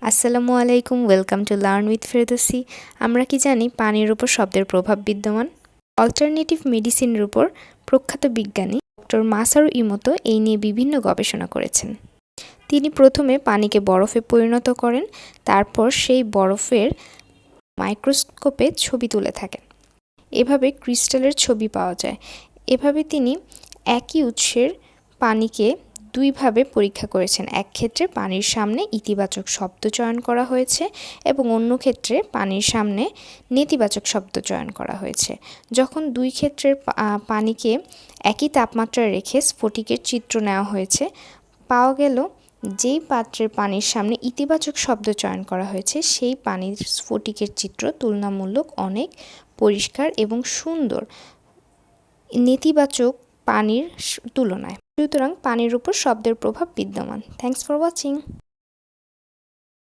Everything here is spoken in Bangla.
আসসালামু আলাইকুম, welcome to learn with Ferdousi. আমরা কি জানি পানির উপর শব্দের প্রভাব বিদ্যমান? অল্টারনেটিভ মেডিসিনের উপর প্রখ্যাত বিজ্ঞানী ডক্টর মাসারু ইমোতো এই নিয়ে বিভিন্ন গবেষণা করেছেন। তিনি প্রথমে পানিকে বরফে পরিণত করেন, তারপর সেই বরফের মাইক্রোস্কোপে ছবি তুলে থাকেন। এভাবে ক্রিস্টালের ছবি পাওয়া যায়। এভাবে তিনি একই উৎসের পানিকে দুইভাবে পরীক্ষা করেছেন। এক ক্ষেত্রে পানির সামনে ইতিবাচক শব্দ চয়ন করা হয়েছে এবং অন্য ক্ষেত্রে পানির সামনে নেতিবাচক শব্দ চয়ন করা হয়েছে। যখন দুই ক্ষেত্রের পানিকে একই তাপমাত্রায় রেখে স্ফটিকের চিত্র নেওয়া হয়েছে, পাওয়া গেল যেই পাত্রের পানির সামনে ইতিবাচক শব্দ চয়ন করা হয়েছে সেই পানির স্ফটিকের চিত্র তুলনামূলক অনেক পরিষ্কার এবং সুন্দর নেতিবাচক পানির তুলনায়। সুতরাং পানির উপর শব্দের প্রভাব বিদ্যমান। Thanks for watching.